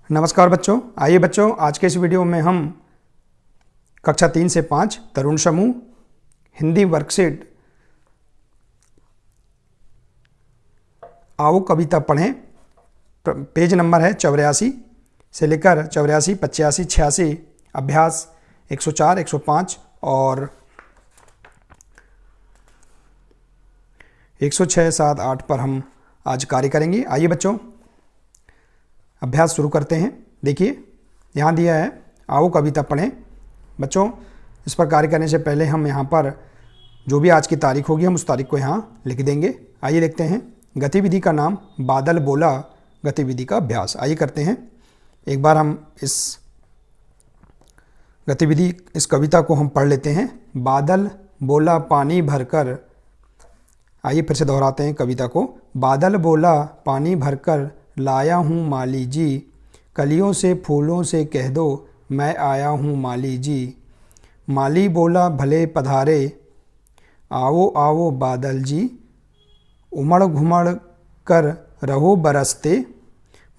नमस्कार बच्चों, आइए बच्चों आज के इस वीडियो में हम कक्षा 3 से 5 तरुण समूह हिंदी वर्कशीट आओ कविता पढ़ें। पेज नंबर है 84 से लेकर 84, 85, 86, अभ्यास 104, 105 और 106, 7, 8 पर हम आज कार्य करेंगे। आइए बच्चों अभ्यास शुरू करते हैं। देखिए यहाँ दिया है आओ कविता पढ़ें। बच्चों इस पर कार्य करने से पहले हम यहाँ पर जो भी आज की तारीख होगी हम उस तारीख को यहाँ लिख देंगे। आइए देखते हैं। गतिविधि का नाम बादल बोला, गतिविधि का अभ्यास। आइए करते हैं। एक बार हम इस गतिविधि इस कविता को हम पढ़ लेते हैं। बादल बोला पानी भरकर। आइए फिर से दोहराते हैं कविता को। बादल बोला पानी भरकर लाया हूँ माली जी, कलियों से फूलों से कह दो मैं आया हूँ माली जी। माली बोला भले पधारे, आओ आओ बादल जी, उमड़ घुमड़ कर रहो बरसते,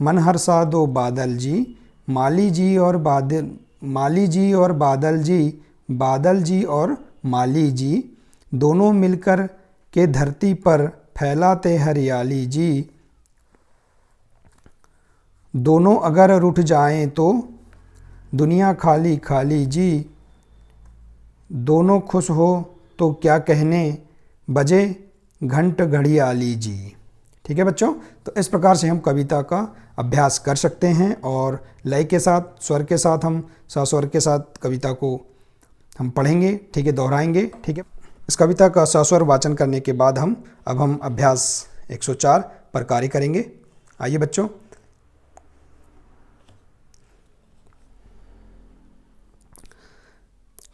मन हर्षा दो बादल जी। माली जी और बादल, माली जी और बादल जी, बादल जी और माली जी, दोनों मिलकर के धरती पर फैलाते हरियाली जी। दोनों अगर रूठ जाएं तो दुनिया खाली खाली जी, दोनों खुश हो तो क्या कहने बजे घंट घड़ियाली जी। ठीक है बच्चों, तो इस प्रकार से हम कविता का अभ्यास कर सकते हैं और लय के साथ, स्वर के साथ, हम सस्वर के साथ कविता को हम पढ़ेंगे। ठीक है, दोहराएंगे। ठीक है, इस कविता का सस्वर वाचन करने के बाद हम अभ्यास 104 पर कार्य करेंगे। आइए बच्चों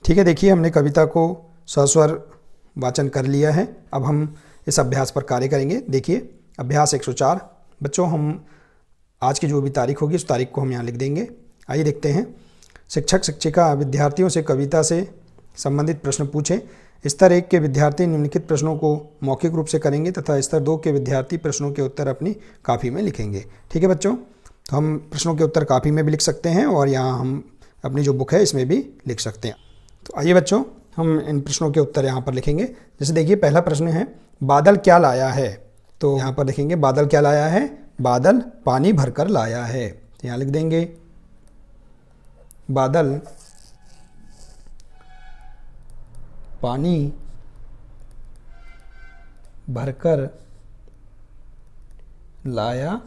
ठीक है, देखिए हमने कविता को सस्वर वाचन कर लिया है। अब हम इस अभ्यास पर कार्य करेंगे। देखिए अभ्यास 104। बच्चों हम आज की जो भी तारीख होगी उस तारीख को हम यहाँ लिख देंगे। आइए देखते हैं। शिक्षक शिक्षिका विद्यार्थियों से कविता से संबंधित प्रश्न पूछें। स्तर 1 के विद्यार्थी निम्नलिखित प्रश्नों को मौखिक रूप से करेंगे तथा स्तर 2 के विद्यार्थी प्रश्नों के उत्तर अपनी कापी में लिखेंगे। ठीक है बच्चों, तो हम प्रश्नों के उत्तर कापी में भी लिख सकते हैं और यहाँ हम अपनी जो बुक है इसमें भी लिख सकते हैं। तो आइए बच्चों हम इन प्रश्नों के उत्तर यहाँ पर लिखेंगे। जैसे देखिए पहला प्रश्न है बादल क्या लाया है, तो यहाँ पर लिखेंगे बादल क्या लाया है। बादल पानी भरकर लाया है, तो यहाँ लिख देंगे बादल पानी भरकर लाया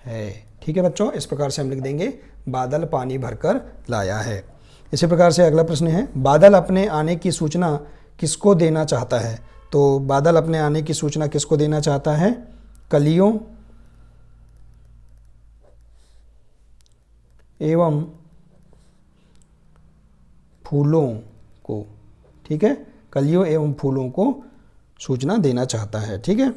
है। ठीक है बच्चों, इस प्रकार से हम लिख देंगे बादल पानी भरकर लाया है। इसी प्रकार से अगला प्रश्न है बादल अपने आने की सूचना किसको देना चाहता है, तो बादल अपने आने की सूचना किसको देना चाहता है। कलियों एवं फूलों को। ठीक है, कलियों एवं फूलों को सूचना देना चाहता है। ठीक है,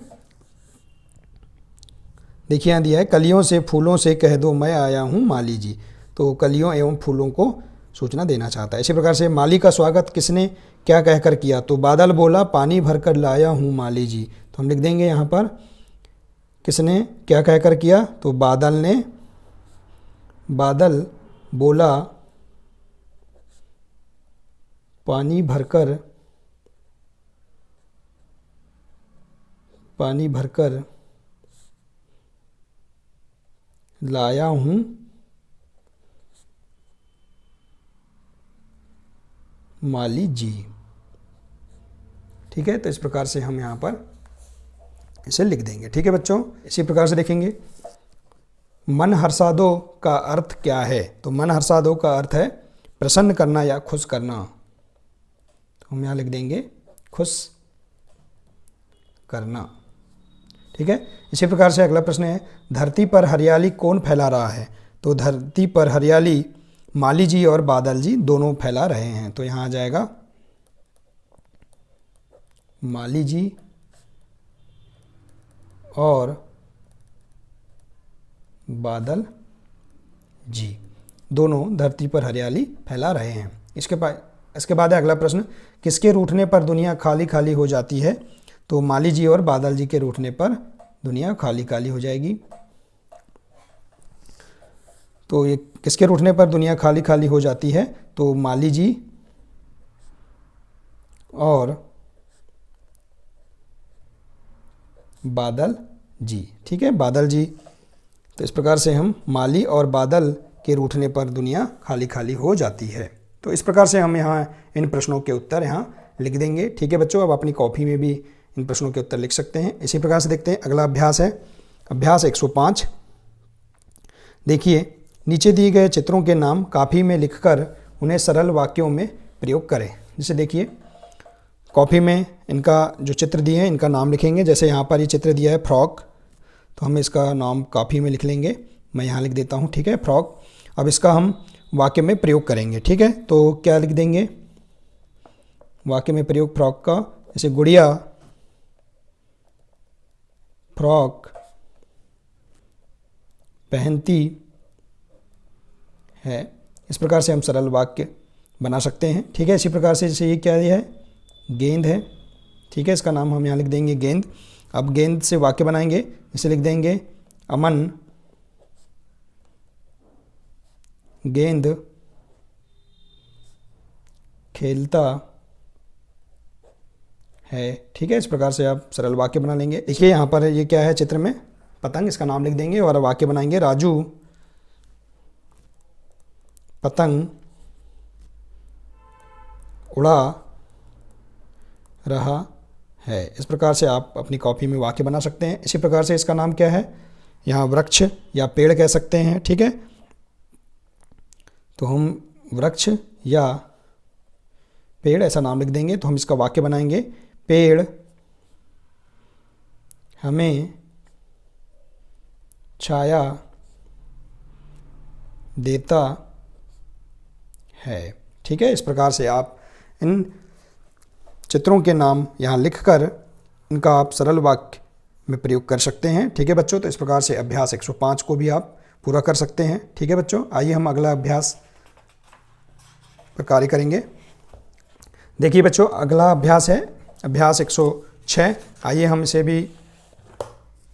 देखिए यहाँ दिया है कलियों से फूलों से कह दो मैं आया हूँ माली जी, तो कलियों एवं फूलों को सूचना देना चाहता है। इसी प्रकार से माली का स्वागत किसने क्या कहकर किया, तो बादल बोला पानी भरकर लाया हूँ माली जी, तो हम लिख देंगे यहाँ पर किसने क्या कहकर किया, तो बादल ने, बादल बोला पानी भरकर लाया हूँ माली जी। ठीक है, तो इस प्रकार से हम यहाँ पर इसे लिख देंगे। ठीक है बच्चों, इसी प्रकार से देखेंगे मन हर्षा दो का अर्थ क्या है, तो मन हर्षा दो का अर्थ है प्रसन्न करना या खुश करना, तो हम यहाँ लिख देंगे खुश करना। ठीक है, इसी प्रकार से अगला प्रश्न है धरती पर हरियाली कौन फैला रहा है, तो धरती पर हरियाली माली जी और बादल जी दोनों फैला रहे हैं, तो यहाँ आ जाएगा माली जी और बादल जी दोनों धरती पर हरियाली फैला रहे हैं। इसके बाद है अगला प्रश्न किसके रूठने पर दुनिया खाली खाली हो जाती है, तो माली जी और बादल जी के रूठने पर दुनिया खाली खाली हो जाएगी। तो ये किसके रूठने पर दुनिया खाली खाली हो जाती है? तो माली जी और बादल जी। ठीक है, बादल जी। तो इस प्रकार से हम माली और बादल के रूठने पर दुनिया खाली खाली हो जाती है। तो इस प्रकार से हम यहाँ इन प्रश्नों के उत्तर यहाँ लिख देंगे। ठीक है बच्चों, अब अपनी कॉपी में भी इन प्रश्नों के उत्तर लिख सकते हैं। इसी प्रकार से देखते हैं अगला अभ्यास है अभ्यास 105। देखिए, नीचे दिए गए चित्रों के नाम काफी में लिखकर उन्हें सरल वाक्यों में प्रयोग करें। जैसे देखिए, कॉपी में इनका जो चित्र दिए हैं इनका नाम लिखेंगे। जैसे यहाँ पर ये चित्र दिया है फ्रॉक, तो हम इसका नाम कॉपी में लिख लेंगे। मैं यहाँ लिख देता हूँ। ठीक है, फ्रॉक। अब इसका हम वाक्य में प्रयोग करेंगे। ठीक है, तो क्या लिख देंगे वाक्य में प्रयोग फ्रॉक का? जैसे गुड़िया फ्रॉक पहनती है। इस प्रकार से हम सरल वाक्य बना सकते हैं। ठीक है, इसी प्रकार से जैसे ये क्या है, गेंद है। ठीक है, इसका नाम हम यहाँ लिख देंगे गेंद। अब गेंद से वाक्य बनाएंगे। इसे लिख देंगे अमन गेंद खेलता है। ठीक है, इस प्रकार से आप सरल वाक्य बना लेंगे। देखिए यहाँ पर ये क्या है चित्र में, पतंग। इसका नाम लिख देंगे और वाक्य बनाएंगे राजू पतंग उड़ा रहा है। इस प्रकार से आप अपनी कॉपी में वाक्य बना सकते हैं। इसी प्रकार से इसका नाम क्या है, यहाँ वृक्ष या पेड़ कह सकते हैं। ठीक है, तो हम वृक्ष या पेड़ ऐसा नाम लिख देंगे। तो हम इसका वाक्य बनाएंगे पेड़ हमें छाया देता है। ठीक है, इस प्रकार से आप इन चित्रों के नाम यहाँ लिखकर इनका आप सरल वाक्य में प्रयोग कर सकते हैं। ठीक है बच्चों, तो इस प्रकार से अभ्यास 105 को भी आप पूरा कर सकते हैं। ठीक है बच्चों, आइए हम अगला अभ्यास पर कार्य करेंगे। देखिए बच्चों, अगला अभ्यास है अभ्यास 106। आइए हम इसे भी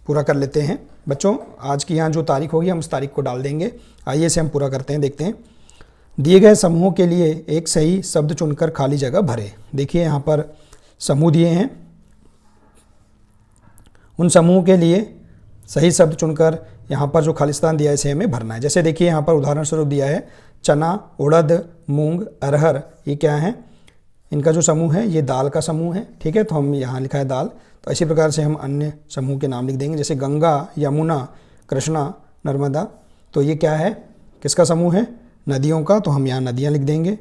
पूरा कर लेते हैं। बच्चों, आज की यहाँ जो तारीख होगी हम उस तारीख को डाल देंगे। आइए इसे हम पूरा करते हैं, देखते हैं। दिए गए समूहों के लिए एक सही शब्द चुनकर खाली जगह भरें। देखिए यहाँ पर समूह दिए हैं, उन समूह के लिए सही शब्द चुनकर यहाँ पर जो खाली स्थान दिया है इसे हमें भरना है। जैसे देखिए यहाँ पर उदाहरण स्वरूप दिया है चना, उड़द, मूंग, अरहर। ये क्या है, इनका जो समूह है ये दाल का समूह है। ठीक है, तो हम यहाँ लिखा है दाल। तो इसी प्रकार से हम अन्य समूह के नाम लिख देंगे। जैसे गंगा, यमुना, कृष्णा, नर्मदा। तो ये क्या है, किसका समूह है, नदियों का। तो हम यहाँ नदियाँ लिख देंगे।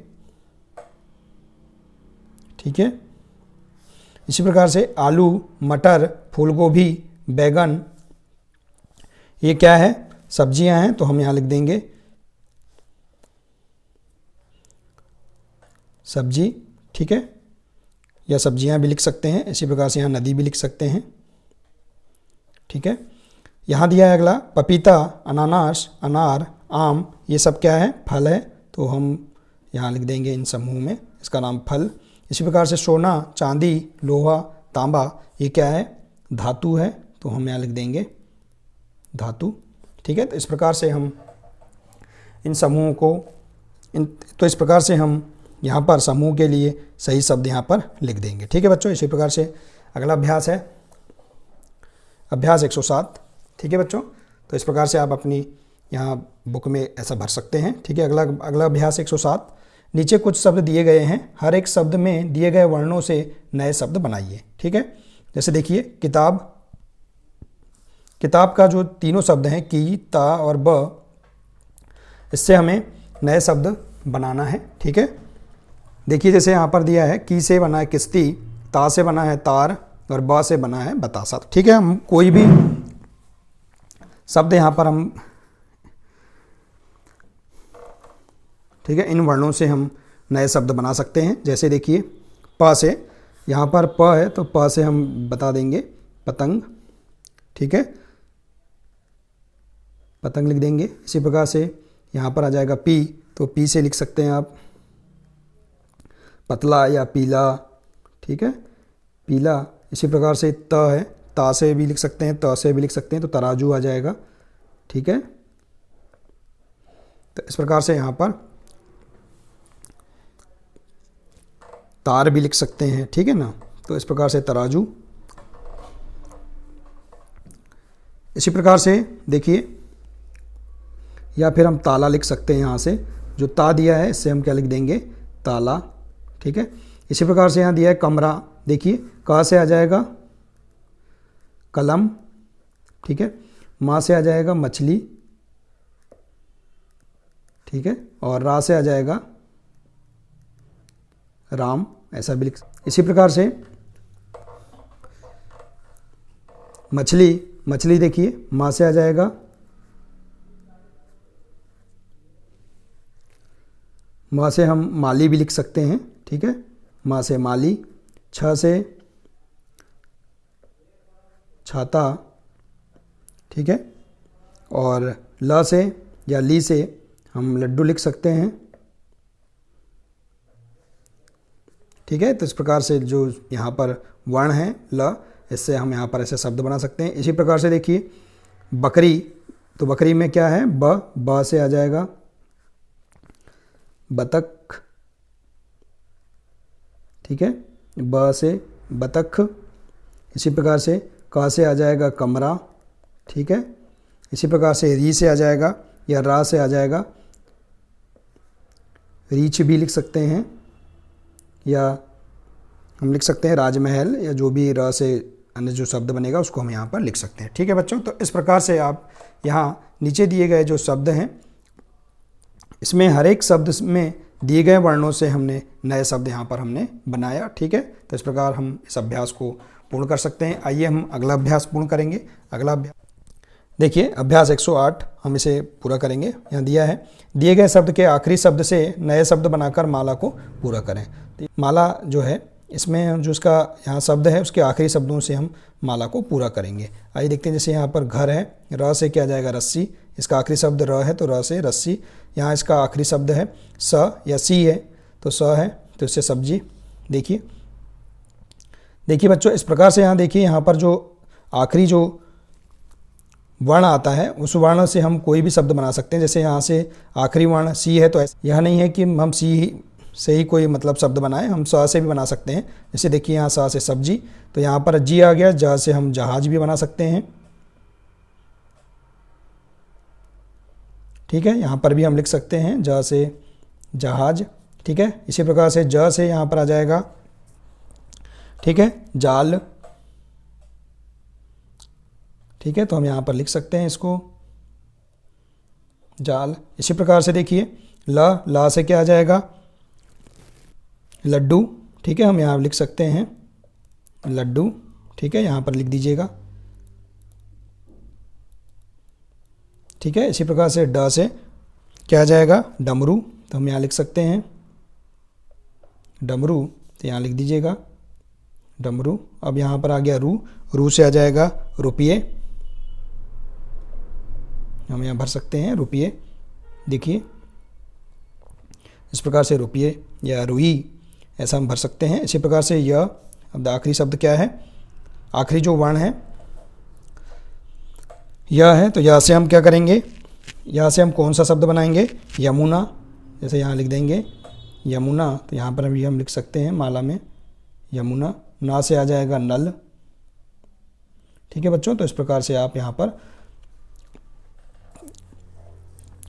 ठीक है, इसी प्रकार से आलू, मटर, फूलगोभी, बैगन, ये क्या है, सब्जियां हैं। तो हम यहाँ लिख देंगे सब्जी। ठीक है, या सब्जियां भी लिख सकते हैं। इसी प्रकार से यहाँ नदी भी लिख सकते हैं। ठीक है, यहाँ दिया है अगला पपीता, अनानास, अनार, आम। ये सब क्या है, फल है। तो हम यहाँ लिख देंगे इन समूह में इसका नाम फल। इसी प्रकार से सोना, चांदी, लोहा, तांबा, ये क्या है, धातु है। तो हम यहाँ लिख देंगे धातु। ठीक है, तो इस प्रकार से हम इन समूहों को तो इस प्रकार से हम यहाँ पर समूह के लिए सही शब्द यहाँ पर लिख देंगे। ठीक है बच्चों, इसी प्रकार से अगला अभ्यास है अभ्यास 107। ठीक है बच्चों, तो इस प्रकार से आप अपनी यहाँ बुक में ऐसा भर सकते हैं। ठीक है, अगला अभ्यास 107। नीचे कुछ शब्द दिए गए हैं, हर एक शब्द में दिए गए वर्णों से नए शब्द बनाइए। ठीक है, जैसे देखिए किताब, किताब का जो तीनों शब्द हैं की, ता और ब, इससे हमें नए शब्द बनाना है। ठीक है, देखिए जैसे यहाँ पर दिया है की से बना है किश्ती, ता से बना है तार और ब से बना है बतासा। ठीक है, हम कोई भी शब्द यहाँ पर हम ठीक है इन वर्णों से हम नए शब्द बना सकते हैं। जैसे देखिए प से, यहाँ पर प है तो प से हम बता देंगे पतंग। ठीक है, पतंग लिख देंगे। इसी प्रकार से यहाँ पर आ जाएगा पी, तो पी से लिख सकते हैं आप पतला या पीला। ठीक है, पीला। इसी प्रकार से त है, ता से भी लिख सकते हैं, त से भी लिख सकते हैं, तो तराजू आ जाएगा। ठीक है, तो इस प्रकार से यहाँ पर तार भी लिख सकते हैं, ठीक है ना। तो इस प्रकार से तराजू। इसी प्रकार से देखिए, या फिर हम ताला लिख सकते हैं। यहाँ से जो ता दिया है इससे हम क्या लिख देंगे, ताला, ठीक है। इसी प्रकार से यहाँ दिया है कमरा, देखिए क से आ जाएगा कलम, ठीक है। माँ से आ जाएगा मछली, ठीक है। और रा से आ जाएगा राम, ऐसा भी लिख। इसी प्रकार से मछली देखिए, माँ से आ जाएगा माँ से हम माली भी लिख सकते हैं, ठीक है। माँ से माली। छ से छाता, ठीक है। और ल से या ली से हम लड्डू लिख सकते हैं, ठीक है। तो इस प्रकार से जो यहाँ पर वर्ण है ल, इससे हम यहाँ पर ऐसे शब्द बना सकते हैं। इसी प्रकार से देखिए बकरी, तो बकरी में क्या है, ब से आ जाएगा बतख, ठीक है। ब से बतख। इसी प्रकार से क से आ जाएगा कमरा, ठीक है। इसी प्रकार से री से आ जाएगा या रा से आ जाएगा रीछ भी लिख सकते हैं, या हम लिख सकते हैं राजमहल, या जो भी र से अन्य जो शब्द बनेगा उसको हम यहाँ पर लिख सकते हैं, ठीक है बच्चों। तो इस प्रकार से आप यहाँ नीचे दिए गए जो शब्द हैं, इसमें हर एक शब्द में दिए गए वर्णों से हमने नए शब्द यहाँ पर हमने बनाया, ठीक है। तो इस प्रकार हम इस अभ्यास को पूर्ण कर सकते हैं। आइए हम अगला अभ्यास पूर्ण करेंगे। अगला अभ्यास देखिए, अभ्यास 108 हम इसे पूरा करेंगे। यहाँ दिया है, दिए गए शब्द के आखिरी शब्द से नए शब्द बनाकर माला को पूरा करें। तो माला जो है, इसमें जो उसका यहाँ शब्द है उसके आखिरी शब्दों से हम माला को पूरा करेंगे। आइए देखते हैं। जैसे यहाँ पर घर है, र से क्या जाएगा रस्सी, इसका आखिरी शब्द र है तो र से रस्सी। यहाँ इसका आखिरी शब्द है स या सी है, तो स है तो इससे सब्जी। देखिए बच्चों, इस प्रकार से यहाँ देखिए, यहाँ पर जो आखिरी जो वर्ण आता है उस वर्ण से हम कोई भी शब्द बना सकते हैं। जैसे यहाँ से आखिरी वर्ण सी है, तो यह नहीं है कि हम सी से ही कोई मतलब शब्द बनाएं, हम स से भी बना सकते हैं। जैसे देखिए यहाँ स से सब्जी, तो यहाँ पर जी आ गया, ज से हम जहाज भी बना सकते हैं, ठीक है। यहाँ पर भी हम लिख सकते हैं ज से जहाज, ठीक है। इसी प्रकार से ज से यहाँ पर आ जाएगा, ठीक है, जाल, ठीक है। तो हम यहाँ पर लिख सकते हैं इसको जाल। इसी प्रकार से देखिए ला से क्या आ जाएगा, लड्डू, ठीक है। हम यहाँ लिख सकते हैं लड्डू, ठीक है, यहाँ पर लिख दीजिएगा, ठीक है। इसी प्रकार से ड से क्या आ जाएगा, डमरू, तो हम यहाँ लिख सकते हैं डमरू, तो यहाँ लिख दीजिएगा डमरू। अब यहाँ पर आ गया रू से आ जाएगा रुपये, हम यहाँ भर सकते हैं रुपये। देखिए इस प्रकार से रुपये या रुई, ऐसा हम भर सकते हैं। इसी प्रकार से य, अब आखिरी शब्द क्या है, आखिरी जो वर्ण है यह है, तो यह से हम क्या करेंगे, यहाँ से हम कौन सा शब्द बनाएंगे, यमुना। जैसे यहाँ लिख देंगे यमुना, तो यहाँ पर भी हम लिख सकते हैं माला में यमुना। ना से आ जाएगा नल, ठीक है बच्चों। तो इस प्रकार से आप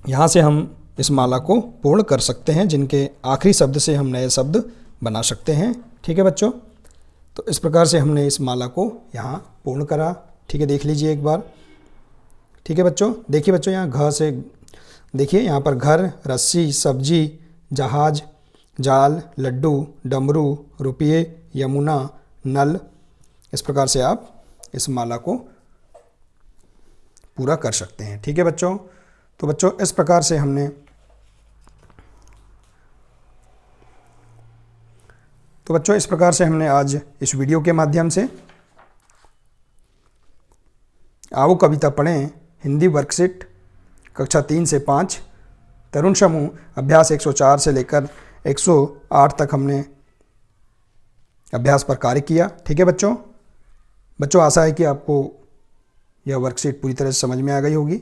यहाँ से हम इस माला को पूर्ण कर सकते हैं, जिनके आखिरी शब्द से हम नए शब्द बना सकते हैं, ठीक है बच्चों। तो इस प्रकार से हमने इस माला को यहाँ पूर्ण करा, ठीक है। देख लीजिए एक बार, ठीक है बच्चों। देखिए बच्चों, यहाँ घ से देखिए, यहाँ पर घर, रस्सी, सब्जी, जहाज, जाल, लड्डू, डमरू, रुपये, यमुना, नल, इस प्रकार से आप इस माला को पूरा कर सकते हैं, ठीक है बच्चों। तो बच्चों इस प्रकार से हमने आज इस वीडियो के माध्यम से आओ कविता पढ़ें हिंदी वर्कशीट कक्षा 3 से 5 तरुण समूह अभ्यास 104 से लेकर 108 तक हमने अभ्यास पर कार्य किया, ठीक है बच्चों। आशा है कि आपको यह वर्कशीट पूरी तरह से समझ में आ गई होगी,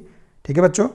ठीक है बच्चों।